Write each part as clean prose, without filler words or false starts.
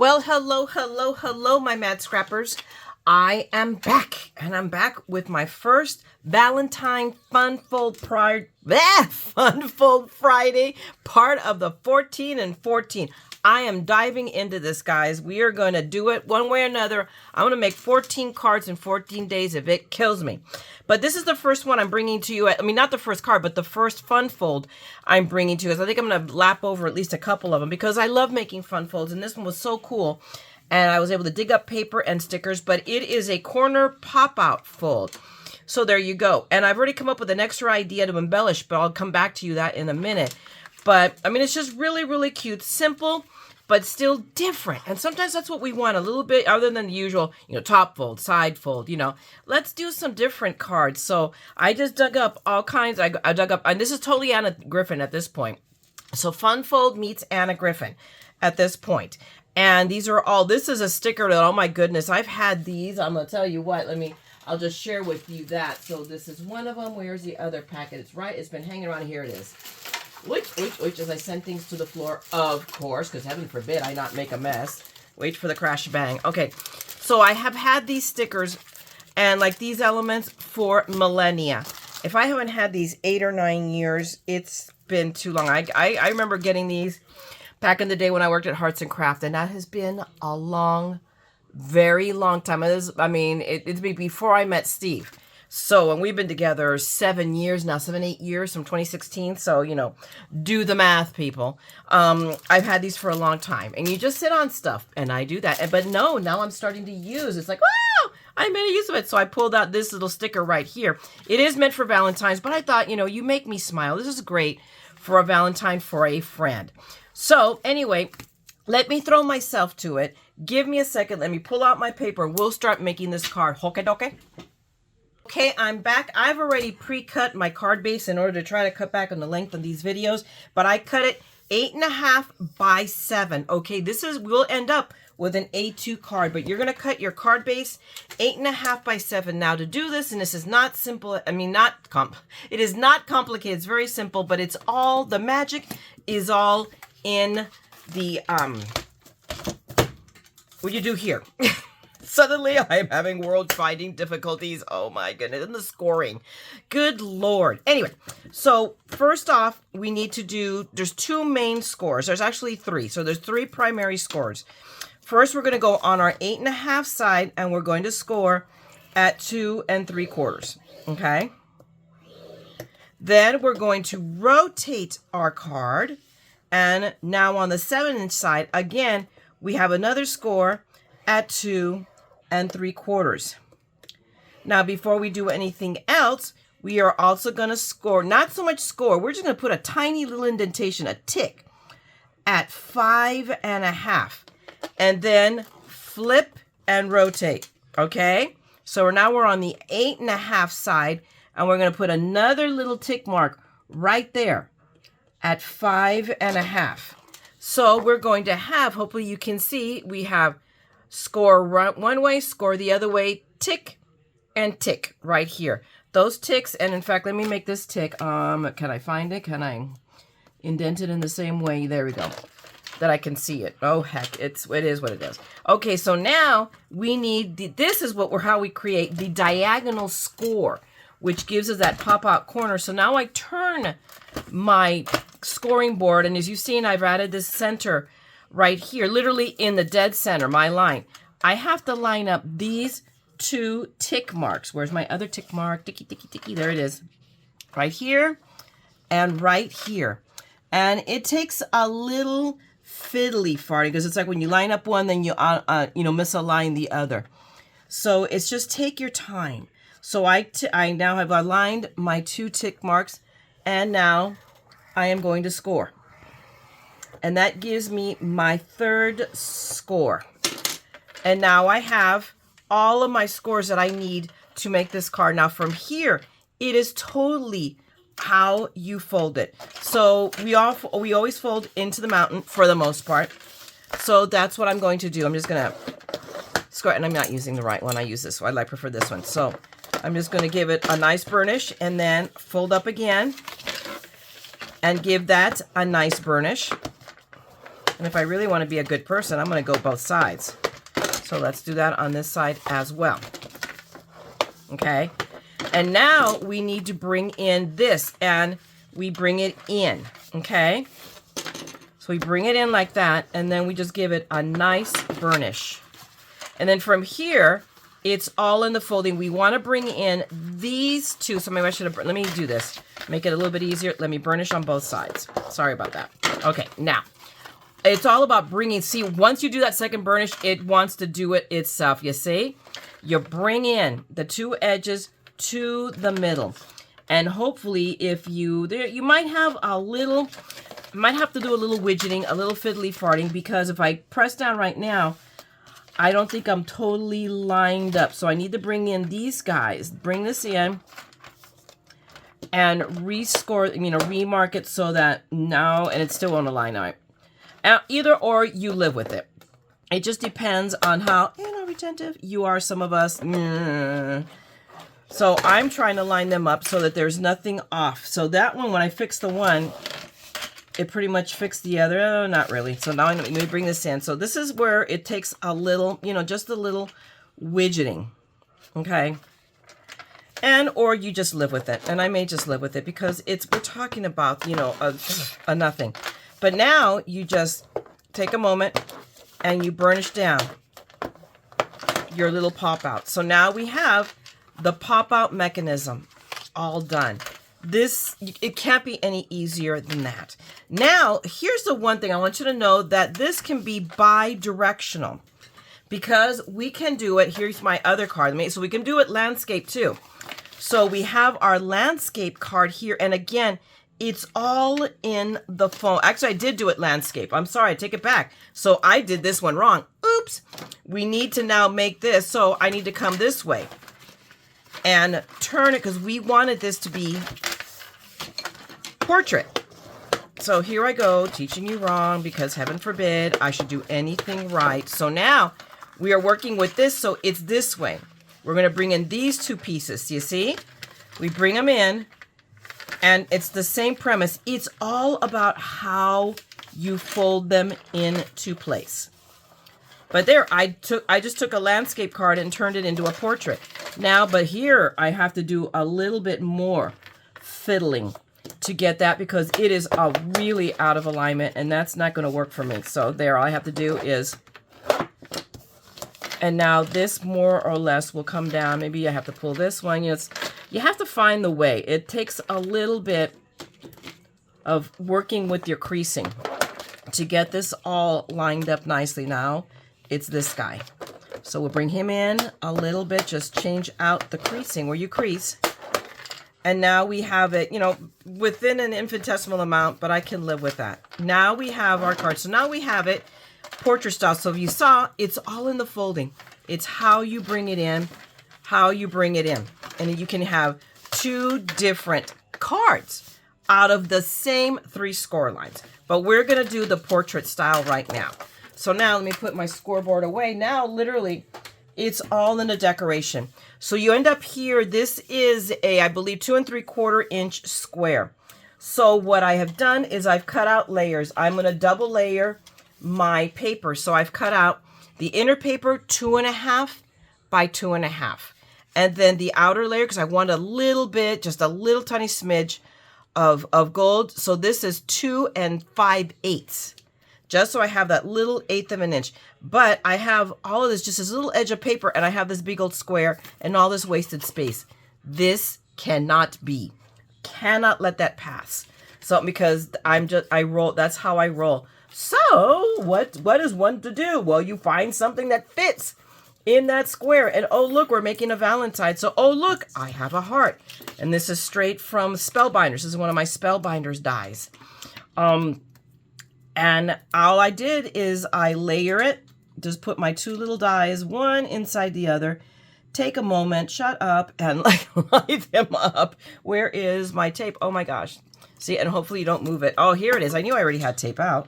Well, hello, my mad scrappers. I am back, and I'm back with my first Valentine Funfold Friday, part of the 14 and 14. I am diving into this, guys. We are going to do it one way or another. I'm going to make 14 cards in 14 days if it kills me. But this is the first one I'm bringing to you. I mean, not the first card, but the first fun fold I'm bringing to you. I think I'm going to lap over at least a couple of them because I love making fun folds, and this one was so cool. And I was able to dig up paper and stickers, but it is a corner pop-out fold. So there you go. And I've already come up with an extra idea to embellish, but I'll come back to you that in a minute. But, I mean, it's just really, really cute. Simple, but still different. And sometimes that's what we want, a little bit other than the usual, top fold, side fold, Let's do some different cards. So I just dug up all kinds. I dug up, and this is totally Anna Griffin at this point. So Fun Fold meets Anna Griffin at this point. And these are all, this is a sticker that, oh my goodness, I've had these. I'm going to tell you what, I'll just share with you that. So this is one of them. Where's the other packet? It's right, it's been hanging around. Here it is. Which, as I send things to the floor, of course, because heaven forbid I not make a mess. Wait for the crash bang. Okay, so I have had these stickers and like these elements for millennia. If I haven't had these 8 or 9 years, it's been too long. I remember getting these back in the day when I worked at Hearts and Craft, and that has been a long, very long time. It's been before I met Steve. So, and we've been together 7 years now, 8 years from 2016. So, do the math, people. I've had these for a long time, and you just sit on stuff, and I do that. But no, now I'm starting to use. It's like, wow, I made use of it. So I pulled out this little sticker right here. It is meant for Valentine's, but I thought, you make me smile. This is great for a Valentine for a friend. So anyway, let me throw myself to it. Give me a second. Let me pull out my paper. We'll start making this card. Hoke. Okay, I'm back. I've already pre-cut my card base in order to try to cut back on the length of these videos, but I cut it 8.5 by 7. Okay, we'll end up with an A2 card, but you're going to cut your card base 8.5 by 7. Now to do this, and this is not simple, it is not complicated, it's very simple, but it's all, the magic is all in the, what you do here. Suddenly, I'm having world-finding difficulties. Oh, my goodness. And the scoring. Good Lord. Anyway, so first off, we need to do, there's 2 main scores. There's actually 3. So there's 3 primary scores. First, we're going to go on our 8.5 side, and we're going to score at 2 3/4. Okay? Then we're going to rotate our card. And now on the 7-inch side, again, we have another score at 2 3/4. Now, before we do anything else, we are also going to score, not so much score, we're just going to put a tiny little indentation, a tick, at 5.5. And then flip and rotate, okay? So now we're on the 8.5 side, and we're going to put another little tick mark right there at 5.5. So we're going to have, hopefully you can see, we have score one way, score the other way, tick and tick right here. Those ticks, and in fact, let me make this tick. Can I find it? Can I indent it in the same way? There we go. That I can see it. Oh heck, it is what it is. Okay, so now we need this is how we create the diagonal score, which gives us that pop-out corner. So now I turn my scoring board, and as you've seen, I've added this center right here, literally in the dead center, my line. I have to line up these 2 tick marks. Where's my other tick mark? Ticky. There it is. Right here and right here. And it takes a little fiddly farting because it's like when you line up one, then you misalign the other. So it's just take your time. So I now have aligned my 2 tick marks, and now I am going to score. And that gives me my 3rd score. And now I have all of my scores that I need to make this card. Now from here, it is totally how you fold it. So we always fold into the mountain for the most part. So that's what I'm going to do. I'm just going to score, and I'm not using the right one. I use this one. I prefer this one. So I'm just going to give it a nice burnish and then fold up again and give that a nice burnish. And if I really want to be a good person, I'm going to go both sides. So let's do that on this side as well. Okay. And now we need to bring in this, and we bring it in. Okay. So we bring it in like that, and then we just give it a nice burnish. And then from here, it's all in the folding. We want to bring in these two. So maybe I should have, let me do this. Make it a little bit easier. Let me burnish on both sides. Sorry about that. Okay, now, it's all about bringing, see, once you do that second burnish, it wants to do it itself. You see? You bring in the two edges to the middle. And hopefully, if you, there, you might have a little, might have to do a little widgeting, a little fiddly farting, because if I press down right now, I don't think I'm totally lined up. So I need to bring in these guys, bring this in, and rescore, remark it so that now, and it still won't align out. Either or, you live with it. It just depends on how, retentive you are, some of us. So I'm trying to line them up so that there's nothing off. So that one, when I fix the one, it pretty much fixed the other. Oh, not really. So now let me bring this in. So this is where it takes a little, just a little widgeting. Okay. And, or you just live with it. And I may just live with it because we're talking about, a nothing. But now you just take a moment and you burnish down your little pop out. So now we have the pop out mechanism all done. This, it can't be any easier than that. Now, here's the one thing I want you to know, that this can be bi-directional because we can do it. Here's my other card. So we can do it landscape too. So we have our landscape card here. And again, it's all in the foam. Actually, I did do it landscape. I'm sorry, I take it back. So I did this one wrong. Oops. We need to now make this. So I need to come this way and turn it because we wanted this to be portrait. So here I go, teaching you wrong because heaven forbid I should do anything right. So now we are working with this, so it's this way. We're going to bring in these two pieces. You see? We bring them in, and it's the same premise. It's all about how you fold them into place. But there, I just took a landscape card and turned it into a portrait. Now, but here I have to do a little bit more fiddling to get that because it is really out of alignment and that's not going to work for me. So there, all I have to do is, and now this more or less will come down. Maybe I have to pull this one. You have to find the way. It takes a little bit of working with your creasing to get this all lined up nicely. Now it's this guy. So we'll bring him in a little bit, just change out the creasing where you crease. And now we have it, within an infinitesimal amount, but I can live with that. Now we have our card. So now we have it portrait style. So if you saw, it's all in the folding. It's how you bring it in, how you bring it in. And you can have two different cards out of the same 3 score lines. But we're going to do the portrait style right now. So now let me put my scoreboard away. Now, literally, it's all in the decoration. So you end up here. This is a, I believe, 2 3/4 inch square. So what I have done is I've cut out layers. I'm going to double layer my paper. So I've cut out the inner paper 2.5 by 2.5. And then the outer layer, because I want a little bit, just a little tiny smidge of gold. So this is 2 5/8. Just so I have that little 1/8 of an inch. But I have all of this, just this little edge of paper, and I have this big old square and all this wasted space. This cannot be. Cannot let that pass. So because I roll, that's how I roll. So what is one to do? Well, you find something that fits in that square. And oh, look, we're making a Valentine. So, oh, look, I have a heart. And this is straight from Spellbinders. This is one of my Spellbinders dies. And all I did is I layer it, just put my 2 little dies, one inside the other, take a moment, shut up, and line them up. Where is my tape? Oh my gosh. See, and hopefully you don't move it. Oh, here it is. I knew I already had tape out.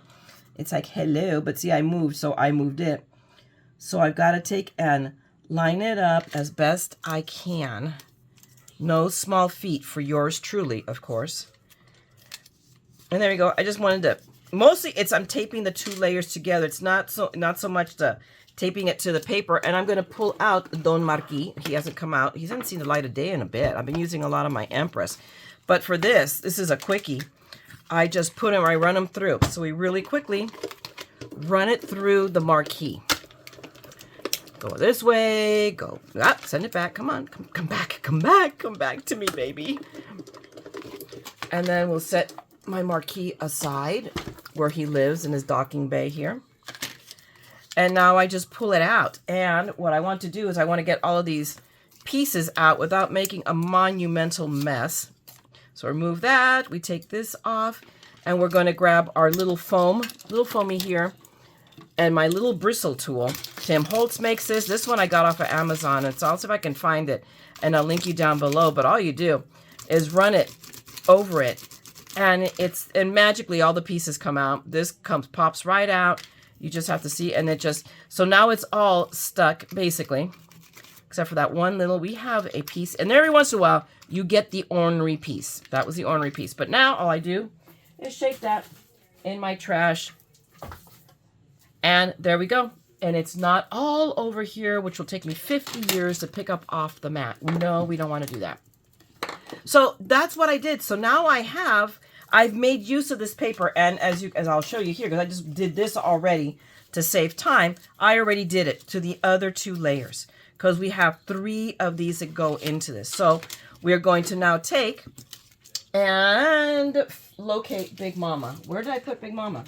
It's like, hello, but see, I moved, so I moved it. So I've got to take and line it up as best I can. No small feet for yours truly, of course. And there we go. I just wanted to mostly I'm taping the 2 layers together. It's not so much the taping it to the paper. And I'm going to pull out Don Marquis. He hasn't come out. He hasn't seen the light of day in a bit. I've been using a lot of my Empress. But for this is a quickie. I just I run them through. So we really quickly run it through the Marquis. Go this way, go, send it back. Come on, come back to me, baby. And then we'll set my Marquis aside where he lives in his docking bay here. And now I just pull it out. And what I want to do is I want to get all of these pieces out without making a monumental mess. So remove that, we take this off, and we're going to grab our little foamy here, and my little bristle tool. Tim Holtz makes this. This one I got off of Amazon. It's also, if I can find it, and I'll link you down below. But all you do is run it over it, and magically all the pieces come out. This pops right out. You just have to see, and so now it's all stuck basically, except for that one little. We have a piece, and every once in a while you get the ornery piece. That was the ornery piece. But now all I do is shake that in my trash. And there we go. And it's not all over here, which will take me 50 years to pick up off the mat. No, we don't want to do that. So that's what I did. So now I've made use of this paper. And as I'll show you here, because I just did this already to save time, I already did it to the other 2 layers, because we have 3 of these that go into this. So we're going to now take and locate Big Mama. Where did I put Big Mama?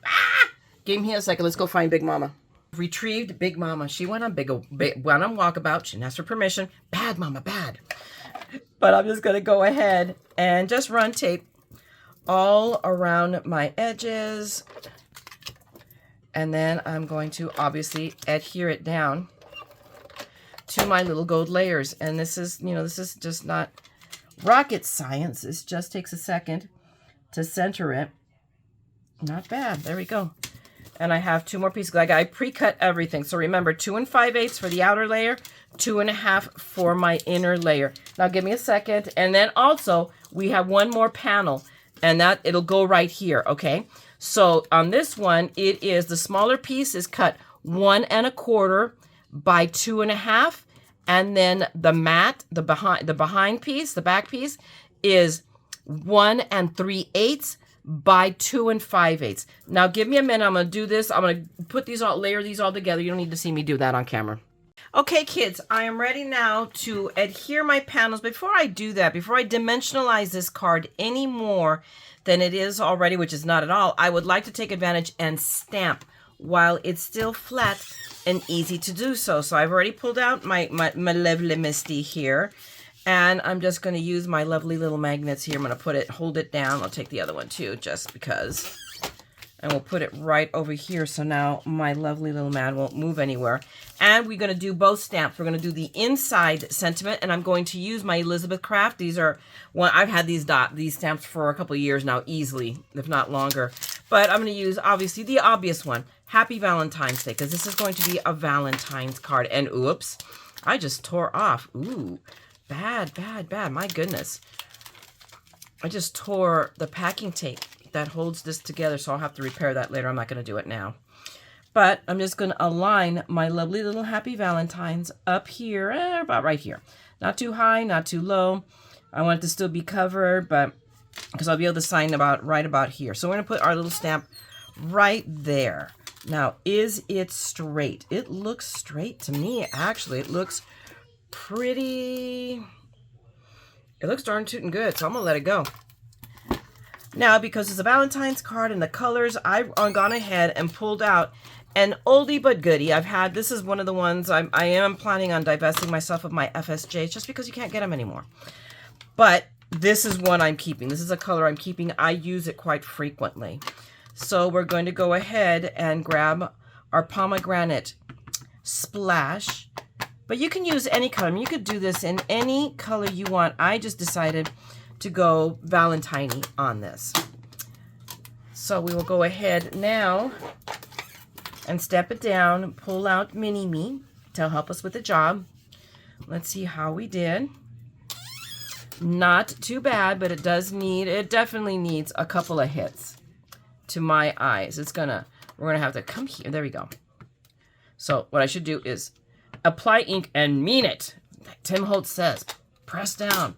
Ah! Give me a second. Let's go find Big Mama. Retrieved Big Mama. She went on walkabout. She didn't ask for permission. Bad Mama, bad. But I'm just going to go ahead and just run tape all around my edges. And then I'm going to obviously adhere it down to my little gold layers. And this is just not rocket science. This just takes a second to center it. Not bad. There we go. And I have 2 more pieces. I pre-cut everything. So remember, 2 5/8 for the outer layer, 2 1/2 for my inner layer. Now give me a second. And then also we have 1 more panel, and it'll go right here. Okay. So on this one, the smaller piece is cut 1 1/4 by 2 1/2, and then the mat, the behind piece, the back piece, is 1 3/8 by 2 5/8. Now give me a minute. I'm gonna do this. I'm gonna put layer these all together. You don't need to see me do that on camera. Okay, kids, I am ready now to adhere my panels. Before I do that, before I dimensionalize this card any more than it is already, which is not at all, I would like to take advantage and stamp while it's still flat and easy to do so. So I've already pulled out my lovely Misty here, and I'm just going to use my lovely little magnets here. I'm going to hold it down. I'll take the other one too, just because. And we'll put it right over here, so now my lovely little man won't move anywhere. And we're going to do both stamps. We're going to do the inside sentiment, and I'm going to use my Elizabeth Craft. I've had these stamps for a couple of years now, easily, if not longer. But I'm going to use, obviously, the obvious one, Happy Valentine's Day, because this is going to be a Valentine's card. And oops, I just tore off. Ooh, bad, bad, bad. My goodness. I just tore the packing tape that holds this together, so I'll have to repair that later. I'm not going to do it now. But I'm just going to align my lovely little Happy Valentine's up here, about right here. Not too high, not too low. I want it to still be covered, but because I'll be able to sign right about here. So we're going to put our little stamp right there. Now, is it straight? It looks straight to me, actually. It looks pretty... It looks darn tootin' good, so I'm going to let it go. Now, because it's a Valentine's card and the colors, I've gone ahead and pulled out an oldie but goodie. This is one of the ones I am planning on divesting myself of my FSJs just because you can't get them anymore. But this is one I'm keeping. This is a color I'm keeping. I use it quite frequently. So we're going to go ahead and grab our pomegranate splash. But you can use any color. I mean, you could do this in any color you want. I just decided to go Valentine-y on this. So we will go ahead now and step it down, pull out Mini Me to help us with the job. Let's see how we did. Not too bad, but it definitely needs a couple of hits. to my eyes. We're gonna have to come here. There we go. So what I should do is apply ink and mean it. Tim Holtz says, press down.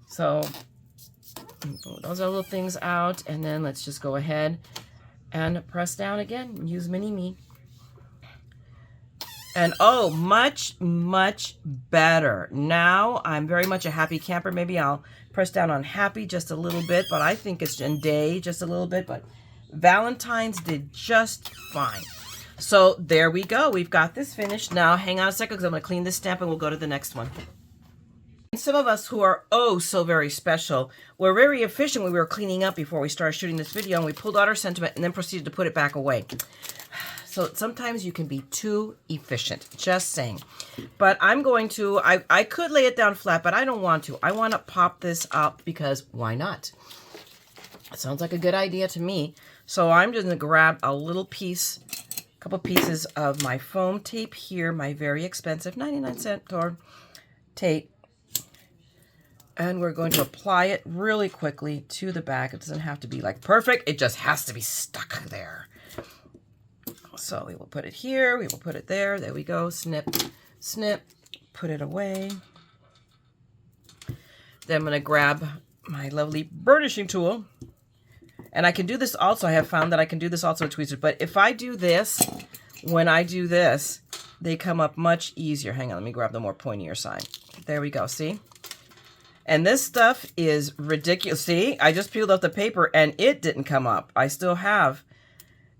So those are little things out, and then let's just go ahead and press down again. Use mini me. And oh, much, much better. Now I'm very much a happy camper. Maybe I'll press down on happy just a little bit, but I think it's in day just a little bit, but Valentine's did just fine. So there we go. We've got this finished. Now hang on a second because I'm going to clean this stamp and we'll go to the next one. Some of us who are oh so very special were very efficient when we were cleaning up before we started shooting this video, and we pulled out our sentiment and then proceeded to put it back away. So sometimes you can be too efficient, just saying. But I'm going to, I could lay it down flat, but I don't want to. I want to pop this up because why not? It sounds like a good idea to me. So I'm just going to grab a little piece, a couple pieces of my foam tape here, my very expensive 99-cent store tape. And we're going to apply it really quickly to the back. It doesn't have to be like perfect. It just has to be stuck there. So we will put it here. We will put it there. There we go. Snip, snip. Put it away. Then I'm going to grab my lovely burnishing tool. And I can do this also. I have found that I can do this also with tweezers. But if I do this, when I do this, they come up much easier. Hang on. Let me grab the more pointier side. There we go. See? And this stuff is ridiculous. See, I just peeled off the paper and it didn't come up. I still have,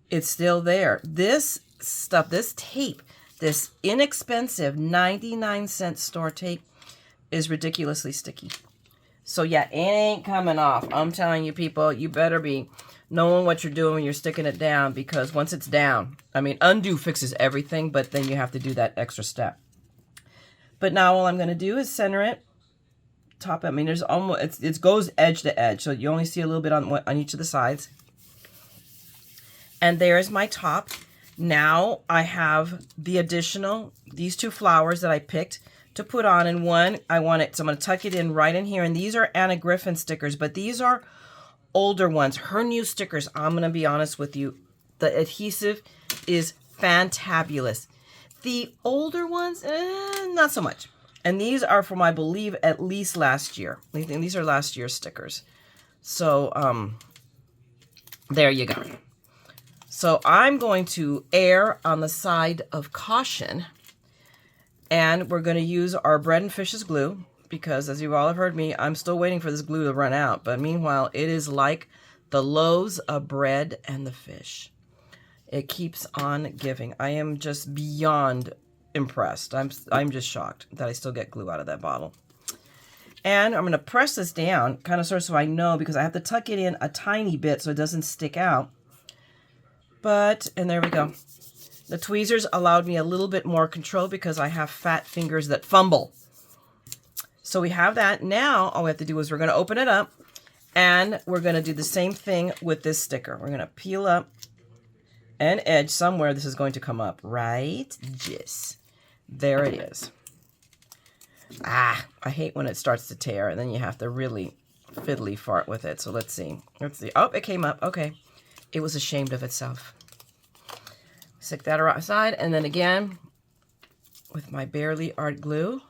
it's still there. This stuff, this tape, this inexpensive 99-cent store tape is ridiculously sticky. So yeah, it ain't coming off. I'm telling you people, you better be knowing what you're doing when you're sticking it down, because once it's down, I mean, undo fixes everything, but then you have to do that extra step. But now all I'm going to do is center it. Top, I mean, there's almost, it goes edge to edge, so you only see a little bit on each of the sides. And there's my top. Now I have the additional, these two flowers that I picked to put on, and one, I want it, so I'm going to tuck it in right in here. And these are Anna Griffin stickers, but these are older ones. Her new stickers, I'm going to be honest with you, the adhesive is fantabulous. The older ones, not so much. And these are from, I believe, at least last year. I think these are last year's stickers. So, there you go. So I'm going to err on the side of caution. And we're going to use our bread and fishes glue. Because, as you all have heard me, I'm still waiting for this glue to run out. But meanwhile, it is like the loaves of bread and the fish. It keeps on giving. I am just beyond impressed. I'm just shocked that I still get glue out of that bottle. And I'm going to press this down, kind of sort of so I know, because I have to tuck it in a tiny bit so it doesn't stick out. But, and there we go. The tweezers allowed me a little bit more control because I have fat fingers that fumble. So we have that. Now all we have to do is we're going to open it up, and we're going to do the same thing with this sticker. We're going to peel up an edge somewhere. This is going to come up, right? Yes. There it is. I hate when it starts to tear, and then you have to really fiddly fart with it. So let's see. Let's see. Oh, it came up. Okay. It was ashamed of itself. Stick that aside, and then again, with my Barely Art glue.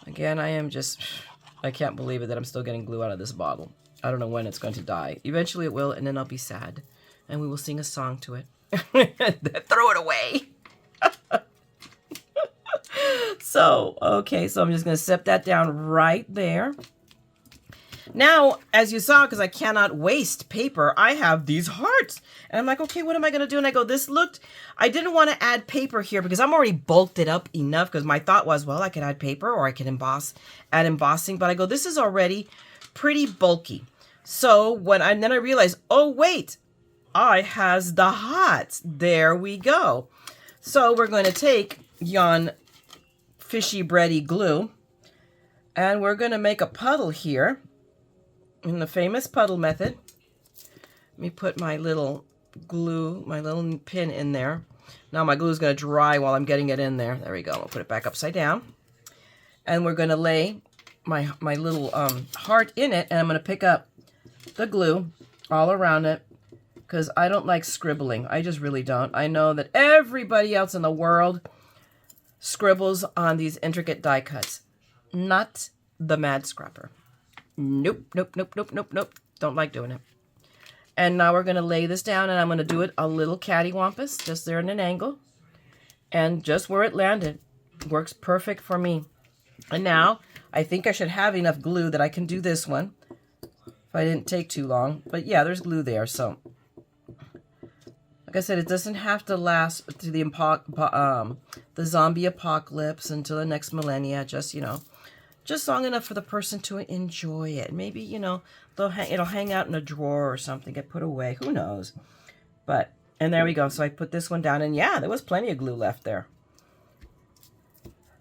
Again, I can't believe it that I'm still getting glue out of this bottle. I don't know when it's going to die. Eventually it will, and then I'll be sad. And we will sing a song to it. Throw it away. So, okay, so I'm just going to set that down right there. Now, as you saw, because I cannot waste paper, I have these hearts. And I'm like, okay, what am I going to do? And I go, I didn't want to add paper here because I'm already bulked it up enough, because my thought was, well, I could add paper or I could add embossing. But I go, this is already pretty bulky. So then I realized, oh, wait, I has the hearts. There we go. So we're going to take yon fishy bready glue, and we're going to make a puddle here in the famous puddle method. Let me put my little glue, my little pin in there. Now my glue is going to dry while I'm getting it in there. There we go. I'll put it back upside down, and we're going to lay my little heart in it, and I'm going to pick up the glue all around it because I don't like scribbling. I just really don't. I know that everybody else in the world scribbles on these intricate die cuts. Not the Mad Scrapper. Nope, nope, nope, nope, nope, nope. Don't like doing it. And now we're going to lay this down, and I'm going to do it a little cattywampus, just there in an angle. And just where it landed. Works perfect for me. And now, I think I should have enough glue that I can do this one. If I didn't take too long. But yeah, there's glue there, so. Like I said, it doesn't have to last to the zombie apocalypse until the next millennia. Just, you know, just long enough for the person to enjoy it. Maybe, you know, it'll hang out in a drawer or something, get put away. Who knows? But, and there we go. So I put this one down, and yeah, there was plenty of glue left there.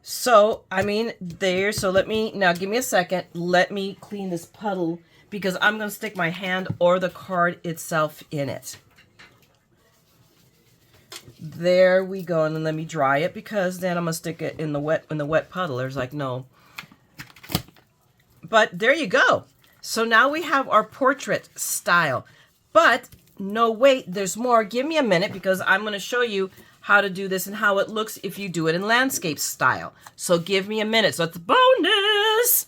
So, I mean, there. So let me, now give me a second. Let me clean this puddle because I'm going to stick my hand or the card itself in it. There we go, and then let me dry it because then I'm gonna stick it in the wet puddle. There's like no. But there you go. So now we have our portrait style. But no, wait, there's more. Give me a minute because I'm gonna show you how to do this and how it looks if you do it in landscape style. So give me a minute. So it's bonus.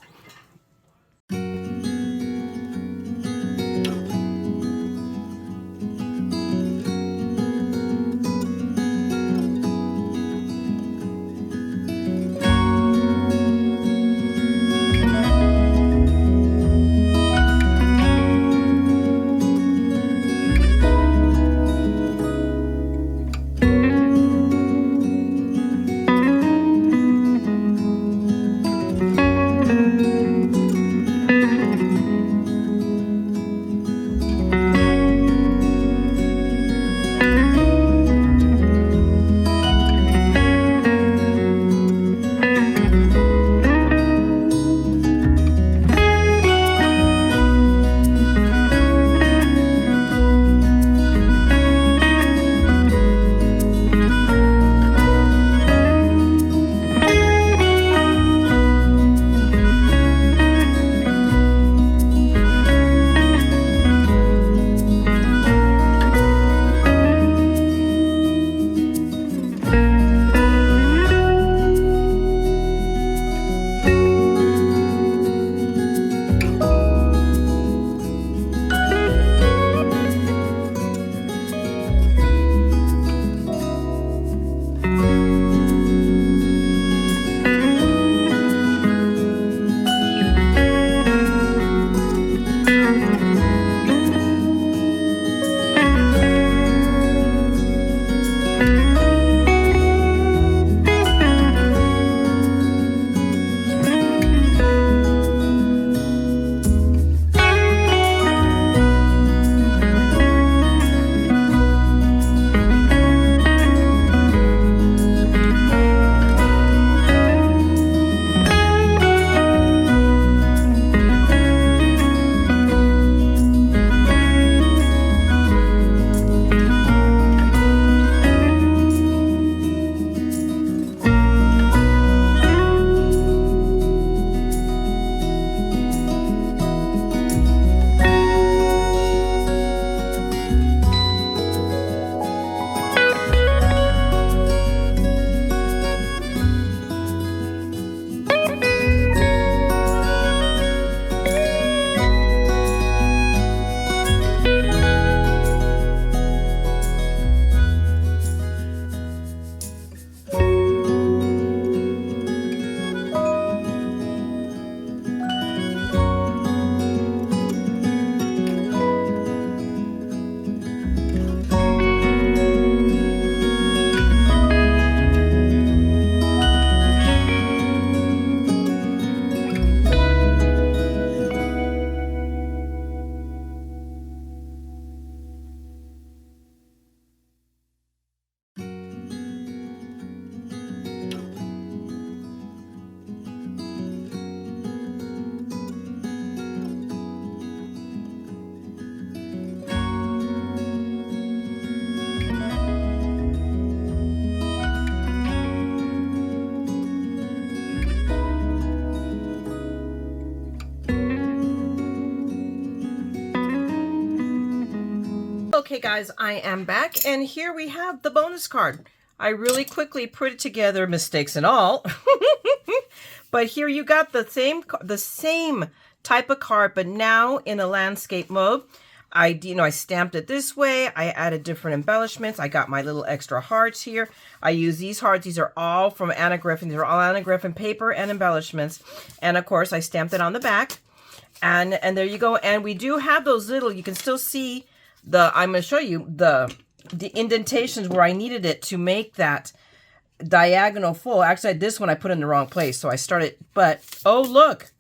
Okay guys, I am back and here we have the bonus card. I really quickly put it together, mistakes and all. But here you got the same type of card, but now in a landscape mode. I stamped it this way. I added different embellishments. I got my little extra hearts here. I use these hearts. These are all from Anna Griffin. These are all Anna Griffin paper and embellishments. And of course, I stamped it on the back. And there you go. And we do have those little, you can still see I'm going to show you the indentations where I needed it to make that diagonal full. Actually, this one I put in the wrong place. So I started, but oh, look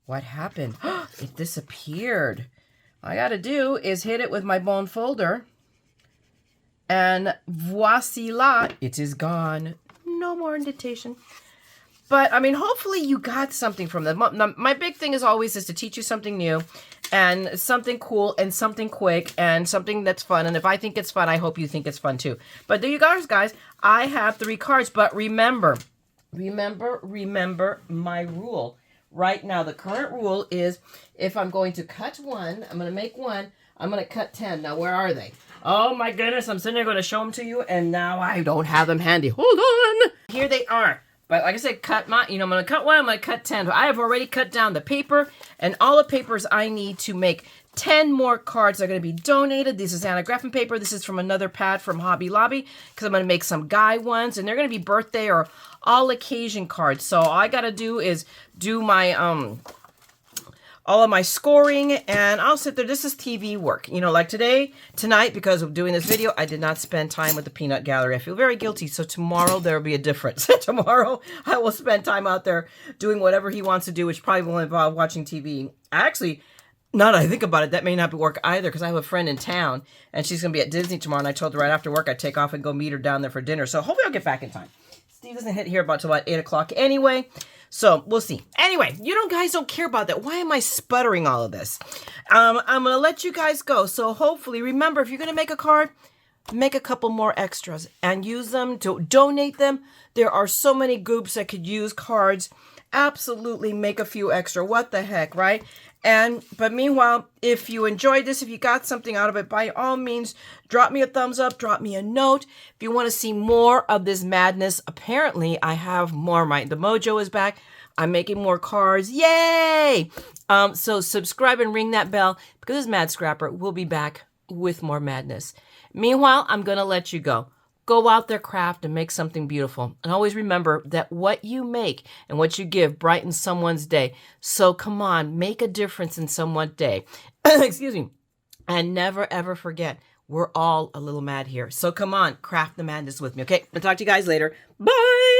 what happened. It disappeared. All I got to do is hit it with my bone folder and voici la, it is gone. No more indentation. But I mean, hopefully you got something from them. My big thing is always to teach you something new and something cool and something quick and something that's fun. And if I think it's fun, I hope you think it's fun too. But there you go, guys. I have 3 cards, but remember my rule. Right now, the current rule is if I'm going to cut one, I'm going to make one, I'm going to cut 10. Now, where are they? Oh my goodness, I'm sitting there going to show them to you, and now I don't have them handy. Hold on. Here they are. But like I said, I'm going to cut one, I'm going to cut 10. But I have already cut down the paper and all the papers I need to make 10 more cards are going to be donated. This is Anna Griffin paper. This is from another pad from Hobby Lobby because I'm going to make some guy ones, and they're going to be birthday or all occasion cards. So all I got to do is do my all of my scoring, and I'll sit there. This is TV work. You know, like tonight, because of doing this video, I did not spend time with the peanut gallery. I feel very guilty. So tomorrow there will be a difference. Tomorrow I will spend time out there doing whatever he wants to do, which probably will involve watching TV. Actually, now that I think about it, that may not be work either, because I have a friend in town and she's going to be at Disney tomorrow, and I told her right after work I'd take off and go meet her down there for dinner. So hopefully I'll get back in time. Steve doesn't hit here till about 8 o'clock anyway. So we'll see. Anyway, guys don't care about that. Why am I sputtering all of this? I'm going to let you guys go. So hopefully, remember, if you're going to make a card, make a couple more extras and use them to donate them. There are so many groups that could use cards. Absolutely make a few extra. What the heck, right? But meanwhile, if you enjoyed this, if you got something out of it, by all means, drop me a thumbs up, drop me a note. If you want to see more of this madness, apparently I have more. The mojo is back. I'm making more cards. Yay! So subscribe and ring that bell, because this TheMaddScrapper will be back with more madness. Meanwhile, I'm going to let you go. Go out there, craft, and make something beautiful. And always remember that what you make and what you give brightens someone's day. So come on, make a difference in someone's day. Excuse me. And never, ever forget, we're all a little mad here. So come on, craft the madness with me, okay? I'll talk to you guys later. Bye!